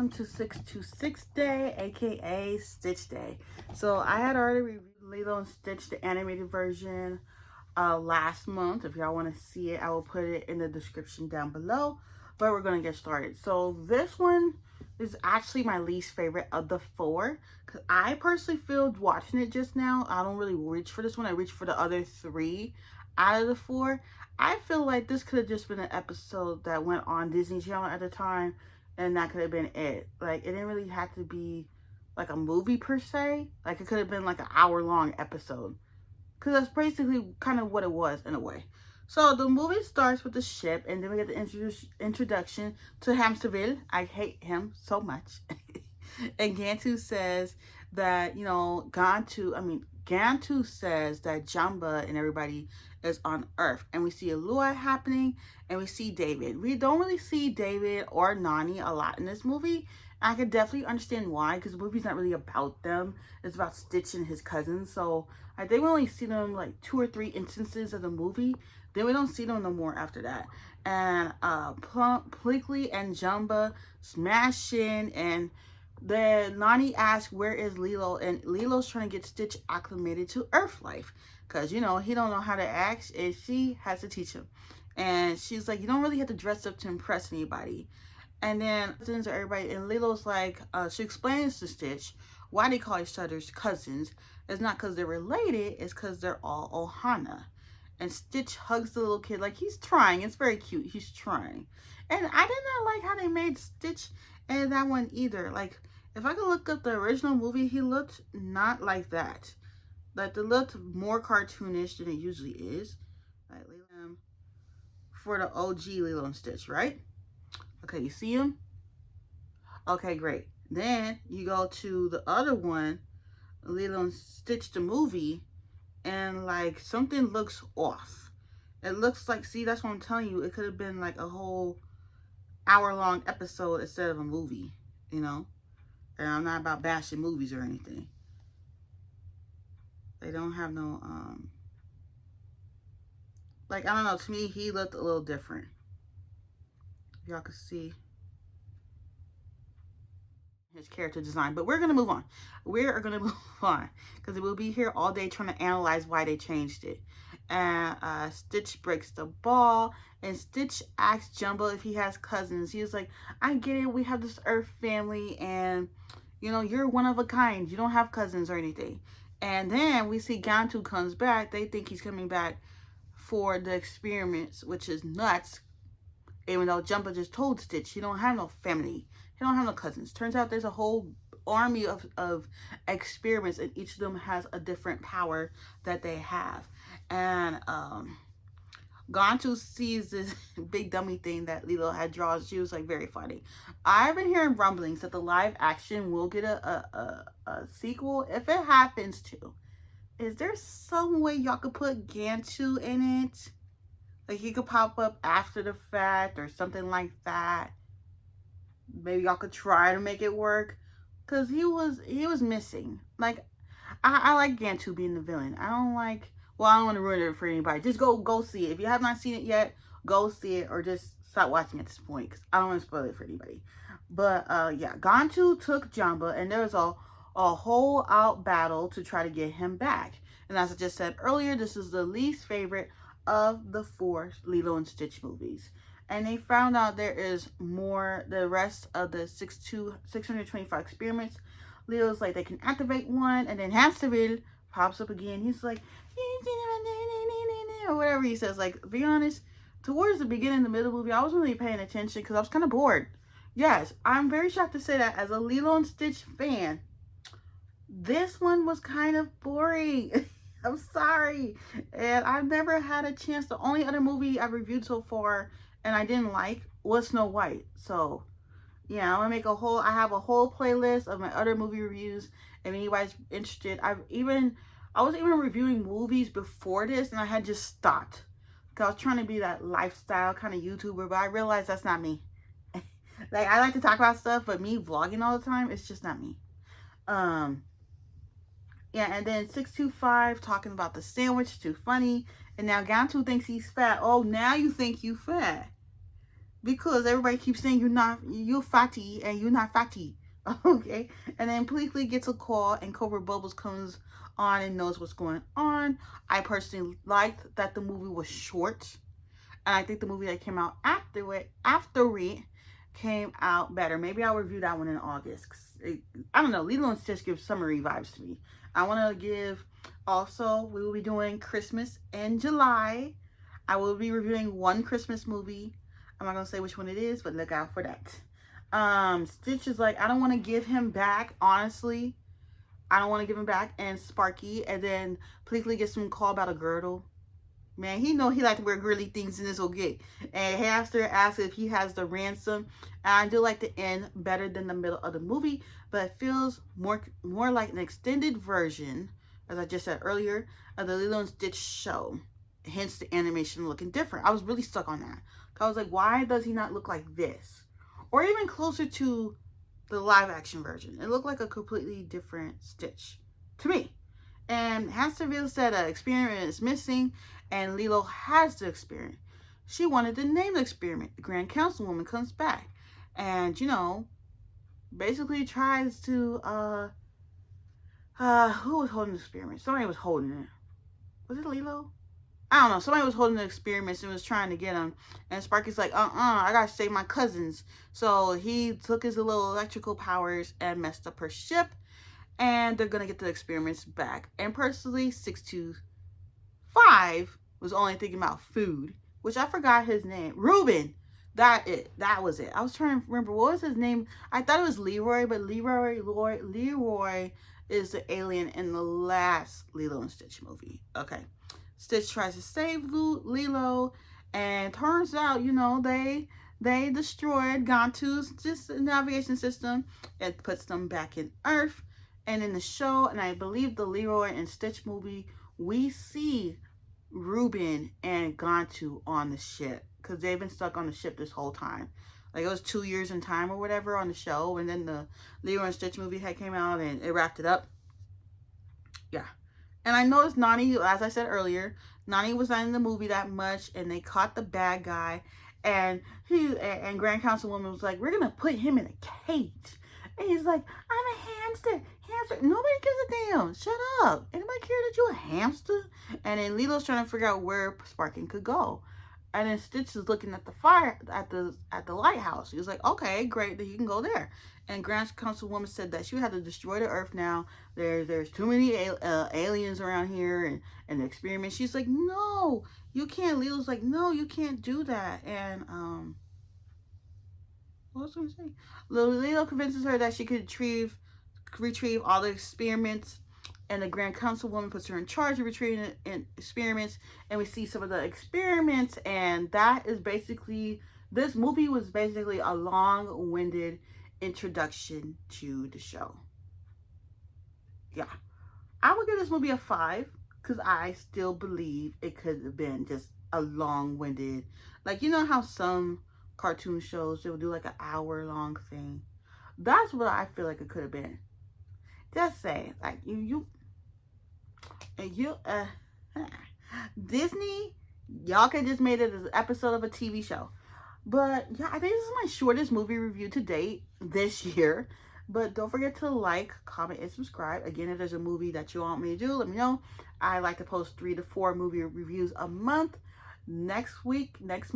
Welcome to 626 Day, aka Stitch Day. So I had already reviewed Lilo and Stitch, the animated version, last month. If y'all want to see it, I will put it in the description down below. But we're gonna get started. So this one is actually my least favorite of the four, because I personally feel watching it just now, I don't really reach for this one. I reach for the other three out of the four. I feel like this could have just been an episode that went on Disney Channel at the time, and that could have been it. Like, it didn't really have to be like a movie per se. Like, it could have been like an hour-long episode, because that's basically kind of what it was in a way. So the movie starts with the ship, and then we get the introduction to Hamsterville. I hate him so much. And Gantu says that, Gantu says that Jamba and everybody is on Earth. And we see a Lua happening, and we see David. We don't really see David or Nani a lot in this movie. I could definitely understand why, because the movie's not really about them. It's about Stitch and his cousins. So I think we only see them like 2 or 3 instances of the movie. Then we don't see them no more after that. And Plinkly and Jumba smashing, and then Nani asks, where is Lilo? And Lilo's trying to get Stitch acclimated to Earth life, because, he don't know how to act, and she has to teach him. And she's like, you don't really have to dress up to impress anybody. And then cousins are everybody, and Lilo's like, she explains to Stitch why they call each other's cousins. It's not because they're related, it's because they're all Ohana. And Stitch hugs the little kid like he's trying. It's very cute. He's trying. And I did not like how they made Stitch in that one either. Like, if I could look up the original movie, he looked not like that. Like, it looked more cartoonish than it usually is. Like, for the OG Lilo and Stitch, right? Okay, you see him? Okay, great. Then you go to the other one, Lilo and Stitch the movie, and like something looks off. It looks like, see, that's what I'm telling you. It could have been like a whole hour-long episode instead of a movie, And I'm not about bashing movies or anything. They don't have no, like, I don't know, to me, he looked a little different. If y'all could see his character design. But we're going to move on. We are going to move on, because we'll be here all day trying to analyze why they changed it. And Stitch breaks the ball, and Stitch asks Jumbo if he has cousins. He was like, I get it, we have this Earth family, and you're one of a kind, you don't have cousins or anything. And then we see Gantu comes back. They think he's coming back for the experiments, which is nuts, even though Jumbo just told Stitch he don't have no family, he don't have no cousins. Turns out there's a whole army of experiments, and each of them has a different power that they have. And Gantu sees this big dummy thing that Lilo had drawn. She was like, very funny. I've been hearing rumblings that the live action will get a sequel. If it happens to, is there some way y'all could put Gantu in it? Like, he could pop up after the fact or something like that. Maybe y'all could try to make it work, because he was missing. Like, I like Gantu being the villain. I don't want to ruin it for anybody. Just go see it. If you have not seen it yet, go see it, or just stop watching at this point, because I don't want to spoil it for anybody. But yeah, Gantu took Jamba, and there was a whole out battle to try to get him back. And as I just said earlier, this is the least favorite of the 4 Lilo and Stitch movies. And they found out there is more, the rest of the 625 experiments. Leo's like, they can activate one, and then Hamsterville pops up again. He's like, or whatever he says. Like, to be honest, towards the beginning, the middle of the movie, I wasn't really paying attention because I was kind of bored. Yes, I'm very shocked to say that as a Lilo and Stitch fan, this one was kind of boring. I'm sorry. And I've never had a chance. The only other movie I've reviewed so far and I didn't like was Snow White. So yeah, I'm gonna make I have a whole playlist of my other movie reviews. If anybody's interested, I was even reviewing movies before this, and I had just stopped because I was trying to be that lifestyle kind of YouTuber, but I realized that's not me. Like, I like to talk about stuff, but me vlogging all the time, it's just not me. Yeah, and then 625 talking about the sandwich, too funny. And now Gantu thinks he's fat. Oh, now you think you fat. because everybody keeps saying you're fatty and you're not fatty. Okay. And then Pleakley gets a call and Cobra Bubbles comes on and knows what's going on. I personally liked that the movie was short. And I think the movie that came out after it came out better. Maybe I'll review that one in August. I don't know. Lilo and Stitch gives summery vibes to me. I want to give, also, we will be doing Christmas in July. I will be reviewing one Christmas movie. I'm not going to say which one it is, but look out for that. Stitch is like, I don't want to give him back, honestly. I don't want to give him back. And Sparky. And then Pleakley gets some call about a girdle. Man, he know he like to wear girly things in this old gig. And Hamster asks if he has the ransom. And I do like the end better than the middle of the movie, but it feels more like an extended version, as I just said earlier, of the Lilo and Stitch show. Hence the animation looking different. I was really stuck on that. I was like, why does he not look like this? Or even closer to the live action version. It looked like a completely different Stitch to me. And Hamsterville said an experiment is missing, and Lilo has the experiment. She wanted to name the experiment. The Grand Councilwoman comes back and, basically tries to, who was holding the experiment? Somebody was holding it. Was it Lilo? I don't know. Somebody was holding the experiments and was trying to get him. And Sparky's like, I gotta save my cousins. So he took his little electrical powers and messed up her ship. And they're going to get the experiments back. And personally, 625 was only thinking about food, which I forgot his name. Ruben. That was it. I was trying to remember, what was his name? I thought it was Leroy, but Leroy is the alien in the last Lilo and Stitch movie. Okay. Stitch tries to save Lilo, and turns out, they destroyed Gantu's just navigation system. It puts them back in Earth. And in the show, and I believe the Leroy and Stitch movie, we see Ruben and Gantu on the ship, because they've been stuck on the ship this whole time. Like, it was 2 years in time or whatever on the show, and then the Leroy and Stitch movie had came out and it wrapped it up. Yeah. And I noticed Nani, as I said earlier, Nani was not in the movie that much, and they caught the bad guy, and Grand Councilwoman was like, we're gonna put him in a cage. And he's like, I'm a hamster. Nobody gives a damn. Shut up. Anybody care that you're a hamster? And then Lilo's trying to figure out where Sparkin could go. And then Stitch is looking at the fire at the lighthouse. He was like, okay, great, that you can go there. And Grand Councilwoman said that she had to destroy the Earth now. There's too many aliens around here, and the experiment. She's like, no, you can't. Lilo's like, no, you can't do that. And what was I going to say? Lilo convinces her that she could retrieve all the experiments, and the Grand Councilwoman puts her in charge of retrieving experiments, and we see some of the experiments, and that is basically, this movie was basically a long-winded introduction to the show. Yeah. I would give this movie a 5, because I still believe it could have been just a long-winded, like, you know how some cartoon shows, they would do like an hour-long thing. That's what I feel like it could have been. Just say, like, Disney, y'all could just made it as an episode of a TV show. But yeah, I think this is my shortest movie review to date this year. But don't forget to like, comment, and subscribe. Again, if there's a movie that you want me to do, let me know. I like to post 3 to 4 movie reviews a month. Next month,